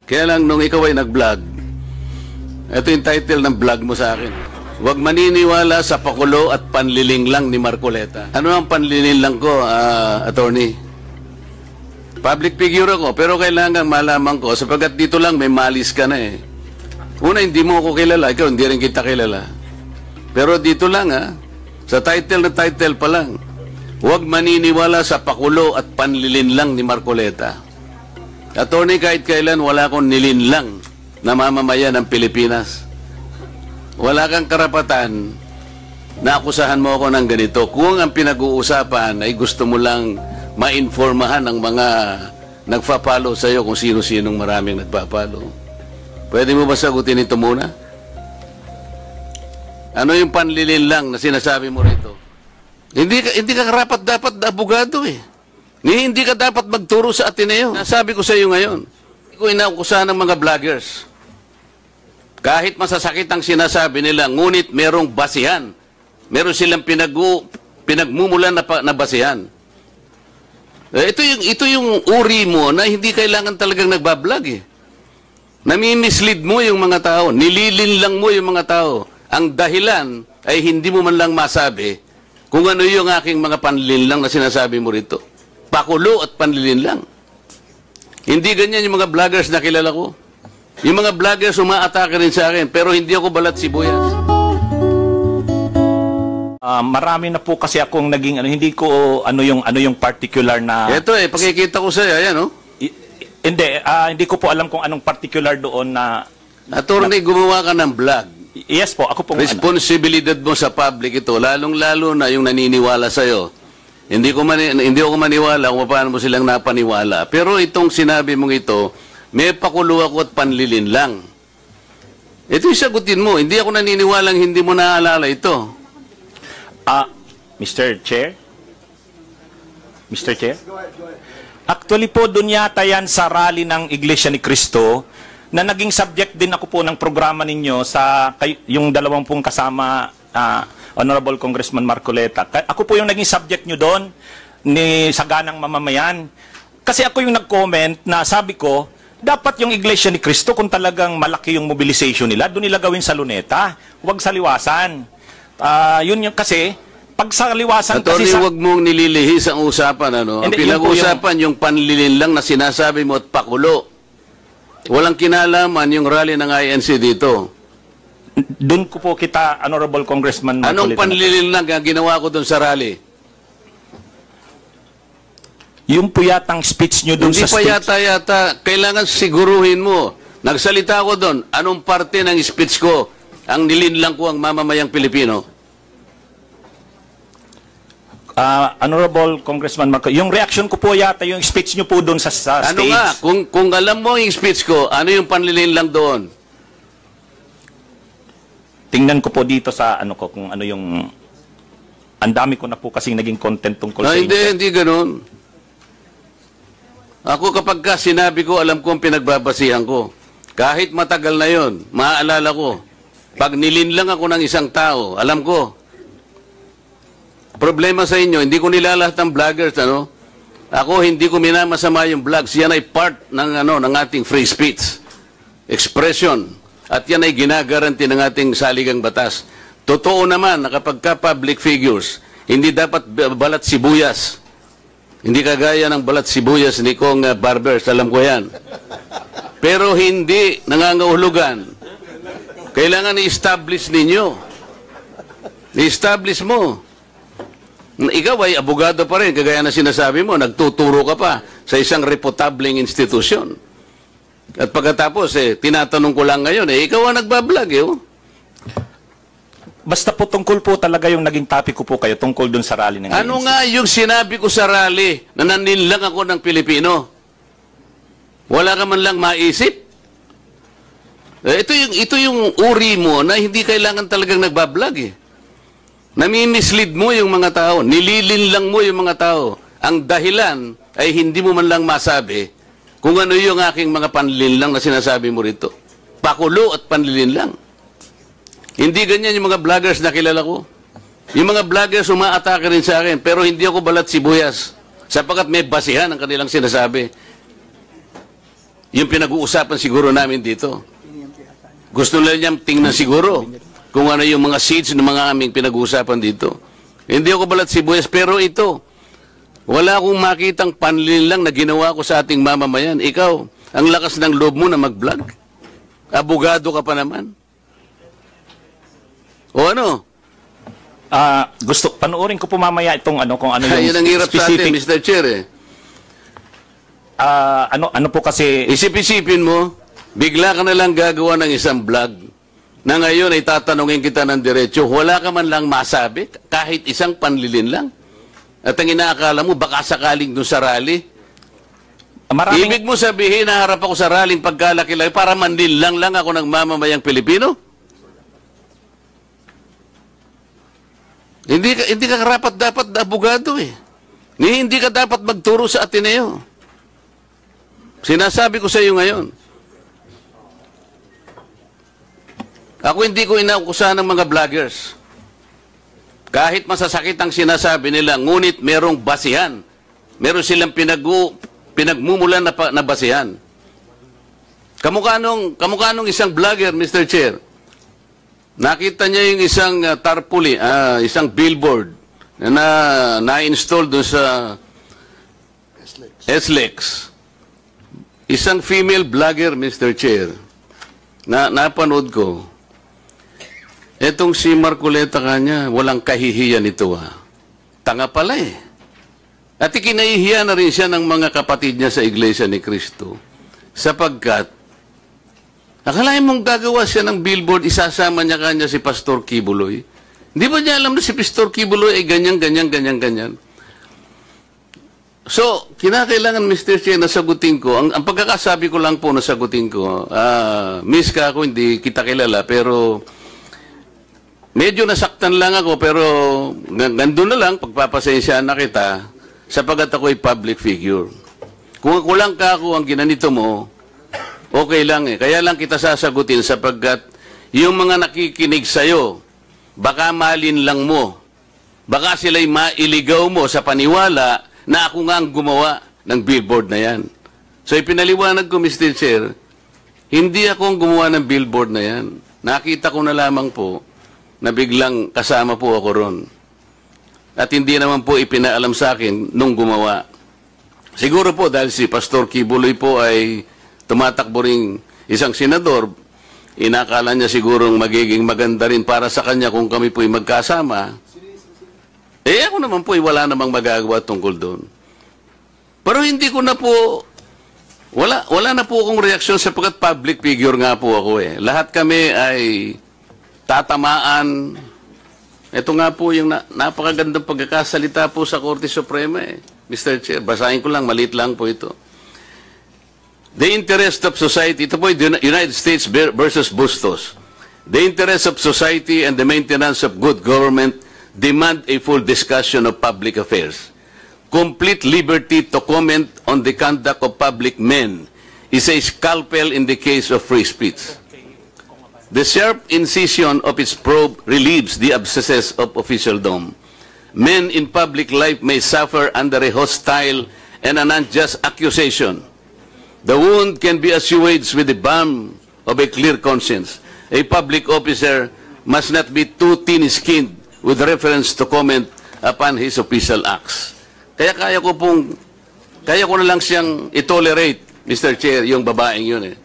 Kaya lang nung ikaw ay nag-vlog, ito yung title ng vlog mo sa akin. Huwag maniniwala sa pakulo at panliling lang ni Marcoleta. Ano ang panliling lang ko, attorney? Public figure ako, pero kailangan malaman ko, sapagkat dito lang may malis ka na eh. Una, hindi mo ako kilala, ikaw hindi rin kita kilala. Pero dito lang sa title na title pa lang, huwag maniniwala sa pakulo at panlilin lang ni Marcoleta. Attorney, kahit kailan wala akong nilinlang na mamamayan ng Pilipinas. Wala kang karapatan na akusahan mo ako ng ganito. Kung ang pinag-uusapan ay gusto mo lang mainformahan ang mga nagpa-follow sa iyo kung sino-sinong maraming nagpa-follow. Pwede mo ba sagutin ito muna? Ano yung panlilin lang na sinasabi mo rito? Hindi ka karapat dapat na abogado eh. Hindi ka dapat magturo sa Ateneo. Nasabi ko sa iyo ngayon. Hindi ko inaukusahan ng mga vloggers. Kahit masasakit ang sinasabi nila, ngunit merong basihan. Meron silang pinagmumulan na basihan. Ito yung uri mo na hindi kailangan talagang nagbablog eh. Nami-mislead mo yung mga tao. Nililin lang mo yung mga tao. Ang dahilan ay hindi mo man lang masabi kung ano yung aking mga panlilin lang na sinasabi mo rito. Pakulo at panlilin lang. Hindi ganyan yung mga vloggers na kilala ko. Yung mga vloggers umaatake rin sa akin, pero hindi ako balat sibuyas. Marami na po kasi akong naging hindi ko ano yung particular na. Ito pakikita ko sa iyo, ayan hindi ko po alam kung anong particular doon na. Attorney, gumawa ka ng vlog. Yes po, ako po. Responsibilidad mo sa public ito, lalong-lalo na yung naniniwala sa iyo. Hindi ako maniwala kung paano mo silang napaniwala. Pero itong sinabi mong ito, may pakulo ako at panlilin lang. Ito yung sagutin mo. Hindi ako naniniwalang hindi mo naaalala ito. Mr. Chair? Mr. Chair? Actually po, doon yata yan sa rally ng Iglesia ni Cristo na naging subject din ako po ng programa ninyo sa yung dalawang pong kasama Honorable Congressman Marcoleta. Ako po yung naging subject nyo doon ni Saganang Mamamayan. Kasi ako yung nag-comment na sabi ko, dapat yung Iglesia ni Cristo, kung talagang malaki yung mobilization nila, doon nila gawin sa Luneta. Huwag sa Liwasan. Yun yung kasi, pag sa Liwasan Attorney, kasi... huwag mong nililihis ang usapan. Ang pinag-uusapan yung panlilin lang na sinasabi mo at pakulo. Walang kinalaman yung rally ng INC dito. Doon ko po kita, Honorable Congressman Marcoleta. Anong panlilin lang ang ginawa ko doon sa rally? Yung po yatang speech nyo doon sa speech. Hindi pa yata. Kailangan siguruhin mo. Nagsalita ko doon. Anong parte ng speech ko ang nilinlang ko ang mamamayang Pilipino? Honorable Congressman Marcoleta, yung reaction ko po yata yung speech nyo po doon sa stage. Ano nga? Kung alam mo yung speech ko, ano yung panlilinlang doon? Tingnan ko po dito sa kung ano yung... Ang dami ko na po kasing naging content tungkol sa inyo. Hindi ganun. Ako kapag sinabi ko, alam ko ang pinagbabasihan ko. Kahit matagal na yon, maaalala ko. Pag nilinlang ako ng isang tao, alam ko. Problema sa inyo, hindi ko nilalahat ng vloggers, Ako, hindi ko minamasama yung vlogs. Yan ay part ng ating free speech. Expression. At yan ay ginagaranti ng ating saligang batas. Totoo naman na kapag ka-public figures, hindi dapat balat sibuyas. Hindi kagaya ng balat sibuyas ni Kong Barbers, alam ko yan. Pero hindi nangangahulugan. Kailangan i-establish ninyo. I-establish mo. Ikaw ay abogado pa rin, kagaya na sinasabi mo, nagtuturo ka pa sa isang reputableng institusyon. At pagkatapos, tinatanong ko lang ngayon, ikaw ang nagbablog, Basta po tungkol po talaga yung naging topic ko po kayo tungkol dun sa rally ng Ano ANC. nga yung sinabi ko sa rally na naninlang ako ng Pilipino? Wala ka man lang maisip? Ito yung uri mo na hindi kailangan talagang nagbablog Nami-mislead mo yung mga tao. Nililin lang mo yung mga tao. Ang dahilan ay hindi mo man lang masabi kung ano yung aking mga panlilin lang na sinasabi mo rito. Pakulo at panlilin lang. Hindi ganyan yung mga vloggers na kilala ko. Yung mga vloggers umaatake rin sa akin, pero hindi ako balat sibuyas. Sapagkat may basihan ang kanilang sinasabi. yung pinag-uusapan siguro namin dito. Gusto nila niyang tingnan siguro kung ano yung mga seeds ng mga aming pinag-uusapan dito. Hindi ako balat sibuyas, pero ito, wala akong makitang panlilin lang na ginawa ko sa ating mamamayan. Ikaw, ang lakas ng loob mo na mag-vlog. Abogado ka pa naman. O ano? Panoorin ko po mamaya itong ano, kung ano yung Yan ang hirap sa atin, specific. Mr. Chair. Ano po kasi, Isip-isipin mo, bigla ka na lang gagawa ng isang vlog na ngayon ay tatanungin kita ng diretso, wala ka man lang masabi, kahit isang panlilin lang. At ang inaakala mo, baka sakaling doon sa rally. maraming, Ibig mo sabihin, naharap ako sa rallying pagkalaki-laki para manlilang lang ako ng mamamayang Pilipino? Hindi ka karapat dapat na abogado eh. Hindi ka dapat magturo sa Ateneo. Sinasabi ko sa iyo ngayon. Ako hindi ko inaukusahan ng mga vloggers. Kahit masasakit ang sinasabi nila, ngunit merong basihan. Meron silang pinagmumulan na basihan. Kamukha nung isang vlogger, Mr. Chair. Nakita niya yung isang tarpaulin, isang billboard na na-install doon sa SLEX. Isang female vlogger, Mr. Chair, na napanood ko. Etong si Marcoleta kanya, walang kahihiyan ito Tanga pala eh. At ikinahihiya na rin siya ng mga kapatid niya sa Iglesia ni Cristo. Sapagkat, akalain mong gagawa siya ng billboard, isasama niya kanya si Pastor Kibuloy. Hindi ba niya alam na si Pastor Kibuloy ay ganyan. So, kinakailangan, Mr. Che, na sagutin ko. Ang pagkakasabi ko lang po na sagutin ko, miss ka ako, hindi kita kilala, pero medyo nasaktan lang ako, pero nandun na lang, pagpapasensyahan na kita, sapagat ako ay public figure. Kung ako lang ako ang ginanito mo, okay lang eh. Kaya lang kita sasagutin sapagkat yung mga nakikinig sa'yo, baka malin lang mo. Baka sila'y mailigaw mo sa paniwala na ako nga ang gumawa ng billboard na yan. So ipinaliwanag ko, Mr. Chair, hindi ako ang gumawa ng billboard na yan. Nakita ko na lamang po na biglang kasama po ako ron. At hindi naman po ipinaalam sa akin nung gumawa. Siguro po dahil si Pastor Kibuloy po ay tumatakbo ring isang senador, inakala niya sigurong magiging maganda rin para sa kanya kung kami po'y magkasama. Ako naman po'y wala namang magagawa tungkol doon. Pero hindi ko na po, wala na po akong reaksyon sapagkat public figure nga po ako eh. Lahat kami ay tatamaan. Ito nga po yung napakagandang pagkakasalita po sa Korte Suprema eh. Mr. Chair, basahin ko lang, maliit lang po ito. The interest of society, ito po yung United States versus Bustos. The interest of society and the maintenance of good government demand a full discussion of public affairs. Complete liberty to comment on the conduct of public men is a scalpel in the case of free speech. The sharp incision of its probe relieves the abscesses of officialdom. Men in public life may suffer under a hostile and an unjust accusation. The wound can be assuaged with the balm of a clear conscience. A public officer must not be too thin-skinned with reference to comment upon his official acts. Kaya kaya ko na lang siyang itolerate, Mr. Chair, yung babaeng yun eh.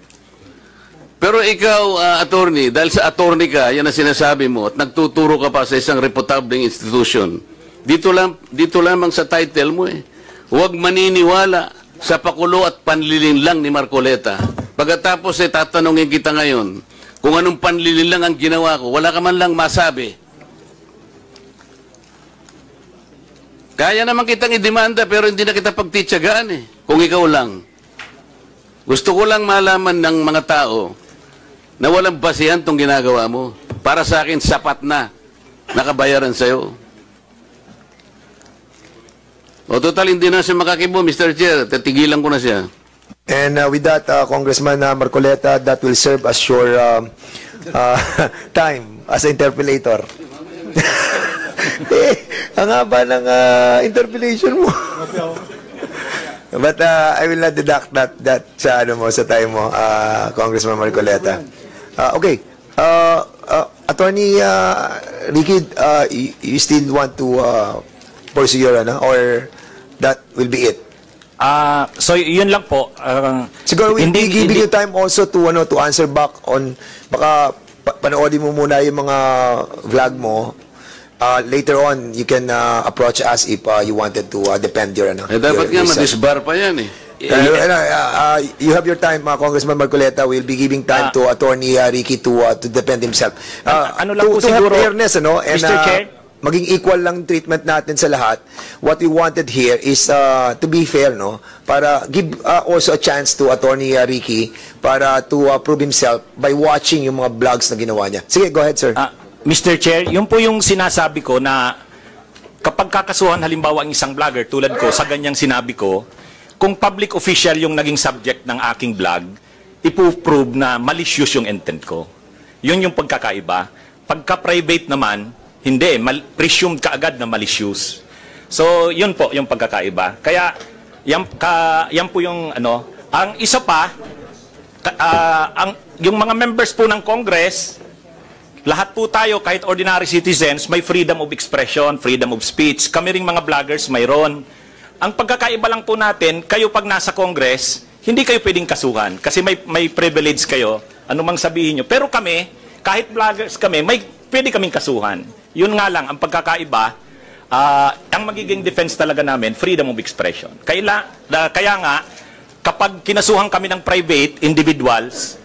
Pero ikaw, attorney, dahil sa attorney ka, yan ang sinasabi mo, at nagtuturo ka pa sa isang reputableng institution, dito lamang sa title mo eh, huwag maniniwala sa pakulo at panlilin lang ni Marcoleta. Pagkatapos tatanungin kita ngayon, kung anong panlilin lang ang ginawa ko, wala ka man lang masabi. Kaya naman kitang idemanda pero hindi na kita pagtitsagaan eh, kung ikaw lang. Gusto ko lang malaman ng mga tao na walang basihan tong ginagawa mo. Para sa akin, sapat na nakabayaran sa'yo. O total, hindi na siya makakibo, Mr. Chair. Tatigilan ko na siya. And with that, Congressman Marcoleta, that will serve as your time as interpellator. Ang haba ng interpellation mo. But I will not deduct that sa ano mo, sa time mo, Congressman Marcoleta. Okay. Attorney Ricky, you still want to pursue your ano, or that will be it? So yun lang po. Siguro we'll be giving you time also to to answer back on, baka panoodin mo muna yung mga vlog mo. Later on, you can approach us if you wanted to defend your ano. Dapat nga your madisbar pa yan eh. you have your time, Congressman Marcoleta. We'll be giving time to Attorney Ricky to defend himself. Ano lang po to siguro, have fairness, ano, and Mr. Chair? maging equal lang treatment natin sa lahat. What we wanted here is to be fair, no? Para give also a chance to Attorney Ricky para to prove himself by watching yung mga vlogs na ginawa niya. Sige, go ahead, sir. Mr. Chair, yun po yung sinasabi ko na kapag kakasuhan halimbawa ang isang vlogger tulad ko sa ganyang sinabi ko, kung public official yung naging subject ng aking vlog, ipo-prove na malicious yung intent ko. Yun yung pagkakaiba. Pagka-private naman, hindi, presumed kaagad na malicious. So, yun po yung pagkakaiba. Kaya, yan po yung ano. Ang isa pa, yung mga members po ng Congress, lahat po tayo, kahit ordinary citizens, may freedom of expression, freedom of speech. Kami ring mga vloggers, mayroon. Ang pagkakaiba lang po natin, kayo pag nasa Congress, hindi kayo pwedeng kasuhan kasi may privilege kayo, anumang sabihin nyo. Pero kami, kahit vloggers kami, pwede kaming kasuhan. Yun nga lang, ang pagkakaiba, ang magiging defense talaga namin, freedom of expression. Kaya nga, kapag kinasuhan kami ng private individuals,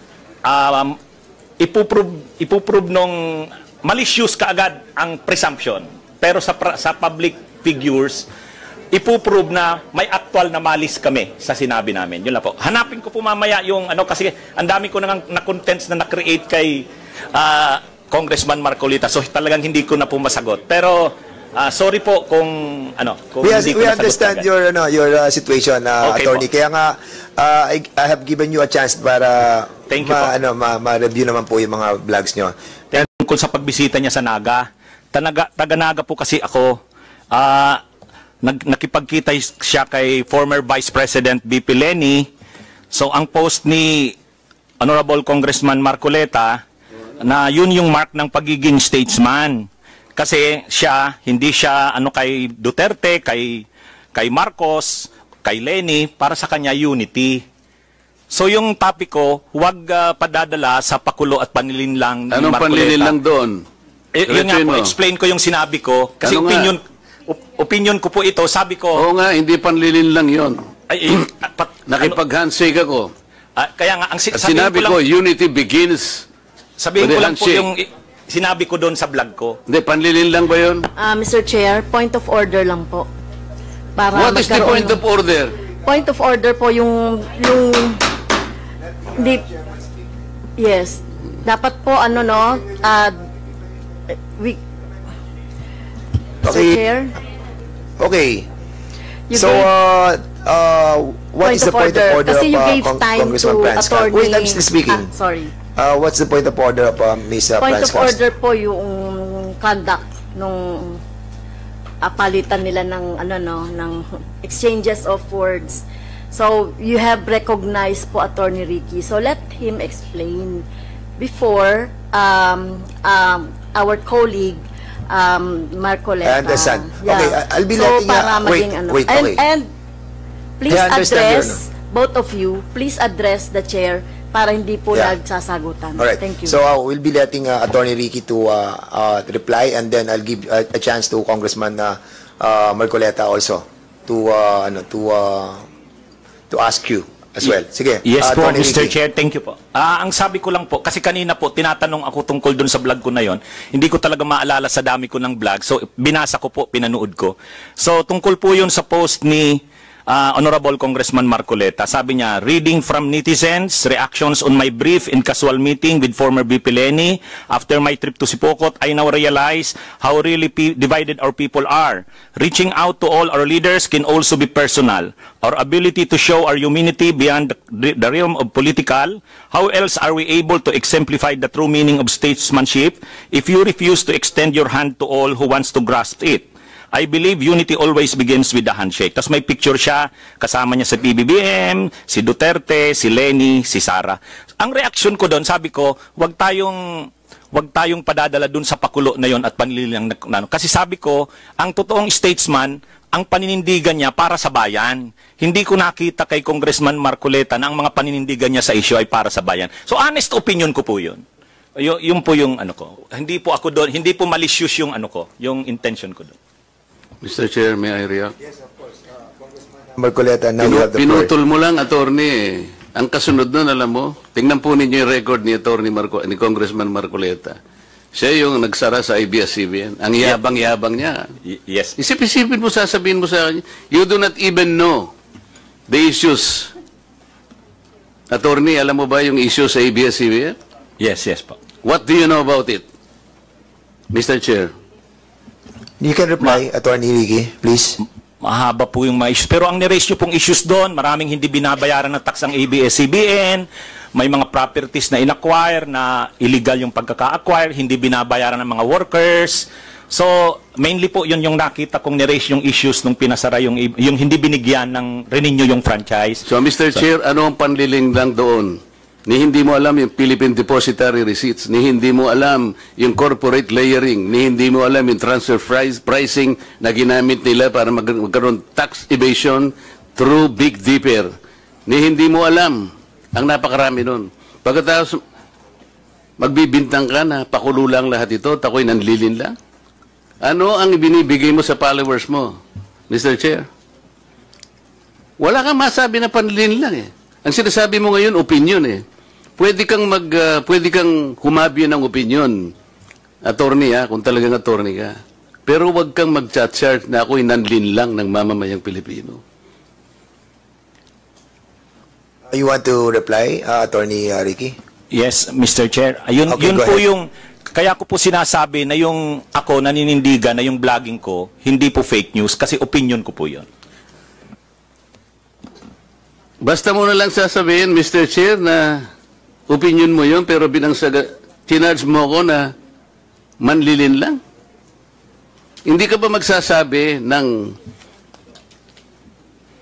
ipuprove nung malicious kaagad ang presumption. Pero sa public figures, ipuprove na may actual na malis kami sa sinabi namin. Yun lang po. Hanapin ko po mamaya yung ano, kasi ang dami ko na contents na na-create kay Congressman Marcoleta. So talagang hindi ko na po masagot. Pero sorry po kung kung hindi ko we nasagot understand agad. your situation, Okay Attorney. po. Kaya nga I have given you a chance para Thank you po. ma-review naman po yung mga vlogs nyo. Tungkol sa pagbisita niya sa Naga, taga-Naga po kasi ako. Nakipagkita siya kay former Vice President BP Leni. So ang post ni Honorable Congressman Marcoleta na yun yung mark ng pagiging statesman. Kasi hindi siya kay Duterte, kay Marcos, kay Leni, para sa kanya unity. So yung topic ko, huwag padadala sa pakulo at panlilinlang ni Anong Marcoleta. panlilinlang doon? Yun nga po, Diretso mo. explain ko yung sinabi ko. Kasi Ano nga? opinion ko po ito, sabi ko, Oo nga, hindi panlilinlang yon. Nakipag-handshake ako. kaya nga, ang At sabihin sinabi ko ko, lang, unity begins. sabihin with ko a lang po handshake. yung sinabi ko doon sa vlog ko. Hindi, panlilinlang ba yun? Mr. Chair, point of order lang po. Para What is the magkaroon point of order? Point of order po yung hindi, yes. Dapat po Mr. Okay. Chair, Okay. you So, gave what is the point of order kasi you of gave time Congressman to Franz Cal? Attorney. Wait, I'm still speaking. Sorry. What's the point of order of Ms. Point Franz of Cal? order po yung conduct nung palitan nila ng exchanges of words. So, you have recognized po Attorney Ricky. So, let him explain before our colleague Marcoleta. I understand. Okay, I'll be letting para wait, maging wait, okay. And please I understand address, both of you, please address the chair para hindi po Yeah. nagsasagutan. All right. Thank you. So we'll be letting Attorney Ricky to reply, and then I'll give a chance to Congressman Marcoleta also to ask you as well. Sige. Yes po, Attorney Mr. Ricky. Chair, thank you po. Ang sabi ko lang po, kasi kanina po, tinatanong ako tungkol dun sa vlog ko na yon. Hindi ko talaga maalala sa dami ko ng vlog. So, binasa ko po, pinanood ko. So, tungkol po yun sa post ni Honorable Congressman Marcoleta. Sabi niya, reading from netizens, reactions on my brief and casual meeting with former VP Leni. After my trip to Sipokot, I now realize how really divided our people are. Reaching out to all our leaders can also be personal. Our ability to show our humanity beyond the realm of political. How else are we able to exemplify the true meaning of statesmanship if you refuse to extend your hand to all who wants to grasp it? I believe unity always begins with the handshake. Tapos may picture siya, kasama niya si PBBM, si Duterte, si Lenny, si Sara. Ang reaksyon ko doon, sabi ko, wag tayong padadala doon sa pakulo na yon at panlilang na. Kasi sabi ko, ang totoong statesman, ang paninindigan niya para sa bayan. Hindi ko nakita kay Congressman Marcoleta na ang mga paninindigan niya sa issue ay para sa bayan. So honest opinion ko po yun. Yun po yung ano ko. Hindi po ako doon, hindi po malicious yung ano ko, yung intention ko doon. Mr. Chair, may I react? Marcoleta, now you have the floor. Pinutol mo lang, attorney. Ang kasunod nun, alam mo, tingnan po ninyo yung record ni ni Congressman Marcoleta. Siya yung nagsara sa ABS-CBN. Ang yabang-yabang niya. Yes. Isip-isipin mo, sasabihin mo sa akin, you do not even know the issues. Attorney, alam mo ba yung issues sa ABS-CBN? Yes po. What do you know about it? Mr. Chair. You can reply, Attorney Ricky, please. Mahaba po yung mga issues. Pero ang niraise nyo pong issues doon, maraming hindi binabayaran ng tax ang ABS-CBN, may mga properties na inacquire na illegal yung pagkaka-acquire, hindi binabayaran ng mga workers. So, mainly po yun yung nakita kong niraise yung issues nung pinasara yung hindi binigyan ng renew yung franchise. So, Mr. Chair, ano ang panliling lang doon? Ni hindi mo alam yung Philippine Depositary Receipts, ni hindi mo alam yung corporate layering, ni hindi mo alam yung transfer pricing na ginamit nila para magkaroon tax evasion through Big Dipper. Ni hindi mo alam ang napakarami nun. Pagkatapos, magbibintang ka na, pakulo lang lahat ito, tako'y nanlilin lang. Ano ang ibinibigay mo sa followers mo, Mr. Chair? Wala kang masabi na panlilin lang eh. Ang sinasabi mo ngayon, opinion eh. Pwede kang humabi ng opinion, attorney kung talagang attorney ka. Pero wag kang mag-chat-chart na ako'y nanlin lang ng mamamayang Pilipino. You want to reply, Attorney Ricky? Yes, Mr. Chair. Ayun, Okay, yun go po ahead. yung, kaya ko po sinasabi na yung ako naninindigan na yung vlogging ko, hindi po fake news kasi opinion ko po yun. Basta mo na lang sasabihin, Mr. Chair, na opinion mo yun, pero tinarge mo ko na manlilin lang. Hindi ka ba magsasabi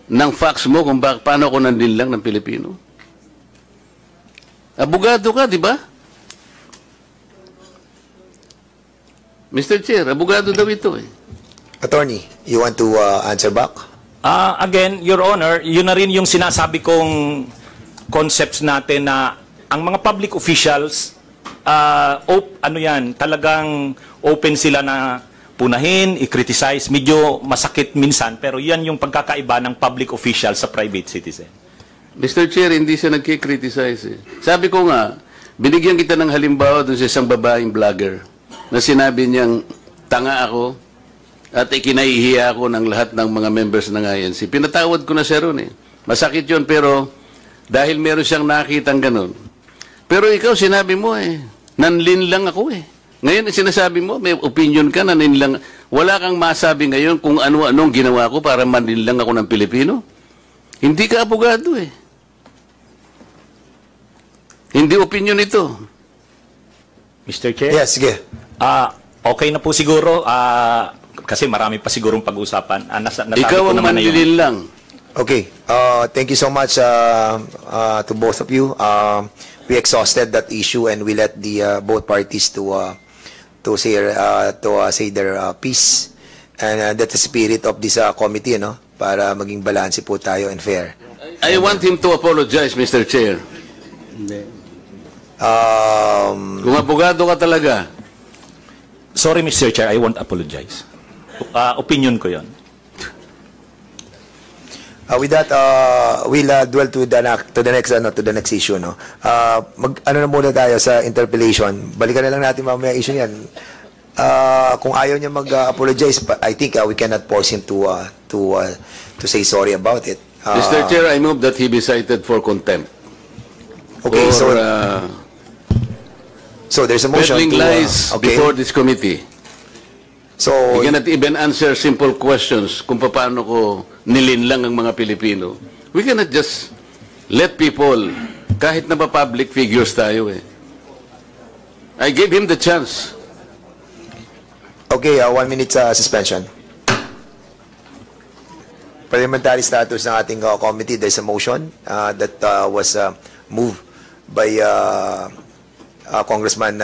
ng facts mo kung paano ako nanlilin lang ng Pilipino? Abogado ka, di ba? Mr. Chair, abogado daw ito eh. Attorney, you want to answer back? Again, Your Honor, yun na rin yung sinasabi kong concepts natin na ang mga public officials, talagang open sila na punahin, i-criticize. Medyo masakit minsan, pero yan yung pagkakaiba ng public official sa private citizen. Mr. Chair, hindi siya nagkikriticize eh. Sabi ko nga, binigyan kita ng halimbawa dun sa isang babaeng vlogger na sinabi niyang tanga ako at ikinahihiya ako ng lahat ng mga members ng INC. Pinatawad ko na siya ron eh. Masakit yun, pero dahil meron siyang nakitang ganun. Pero ikaw, sinabi mo eh, nanlin lang ako eh. Ngayon, sinasabi mo, may opinion ka, nanlin lang. Wala kang masabi ngayon kung ano-anong ginawa ko para manlin lang ako ng Pilipino. Hindi ka abogado eh. Hindi opinion ito. Mr. Chair? Yes, sige. Okay na po siguro. Kasi marami pa sigurong pag-usapan. Ikaw ang manlilin lang. Okay. Thank you so much to both of you. We exhausted that issue and we let the both parties to say their piece. And that's the spirit of this committee, no? Para maging balanse po tayo and fair. I want him to apologize, Mr. Chair. Kung abogado ka talaga. Sorry, Mr. Chair, I won't apologize. Opinion ko yon. With that, we'll dwell to the next issue, no. Ano na muna tayo sa interpellation. Balikan na lang natin mamaya issue niyan. Kung ayaw niya mag-apologize, I think we cannot force him to say sorry about it. Mr. Chair, I move that he be cited for contempt. Okay, for, so there's a motion peddling to lies before this committee. So He cannot even answer simple questions kung paano ko nilin lang ang mga Pilipino. We cannot just let people, kahit na pa-public figures tayo eh. I gave him the chance. okay, 1 minute suspension. parliamentary status ng ating committee, there's a motion that was moved by Congressman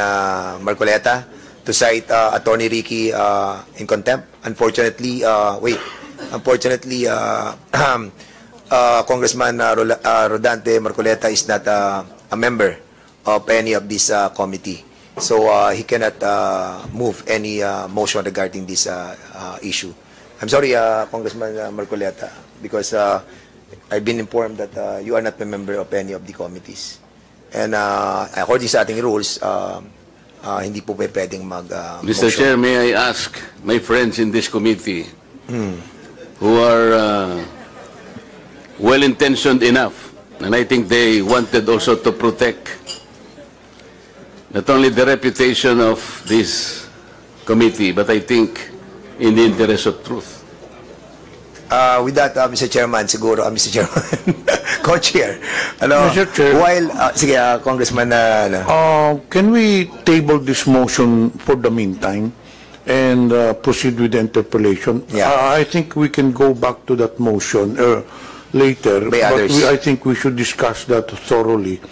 Marcoleta to cite Attorney Ricky in contempt. Unfortunately, Congressman Rodante Marcoleta is not a member of any of this committee. So he cannot move any motion regarding this issue. I'm sorry, Congressman Marcoleta, because I've been informed that you are not a member of any of the committees. And according sa ating rules, hindi po pwedeng Mr. Chair, may I ask my friends in this committee who are well-intentioned enough, and I think they wanted also to protect not only the reputation of this committee, but I think in the interest of truth. With that, Mr. Chairman, siguro, Mr. Chairman, Co-Chair, Mr. Chair. while, sige, Congressman, Can we table this motion for the meantime and proceed with the interpellation? Yeah. I think we can go back to that motion later. By but others. I think we should discuss that thoroughly,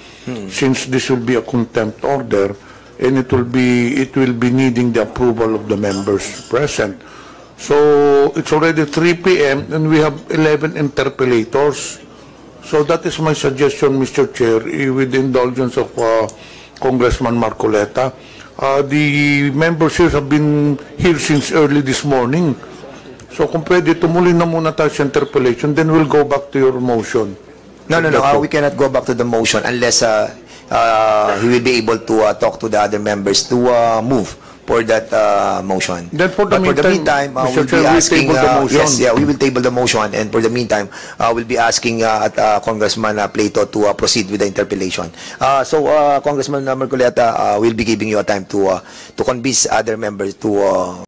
since this will be a contempt order, and it will be needing the approval of the members present. So it's already 3 p.m. and we have 11 interpellators. So that is my suggestion, Mr. Chair, with the indulgence of Congressman Marcoleta. The members here have been here since early this morning. So kung pwede, tumuloy na muna tayo sa interpellation, then we'll go back to your motion. No, we cannot go back to the motion unless he will be able to talk to the other members to move for that motion. Then for the meantime, Mr. we'll Chair, be we asking, table the motion. yes, we will table the motion, and for the meantime, we'll be asking Congressman Plato to proceed with the interpellation. So, Congressman Marcoleta, we'll be giving you a time to convince other members to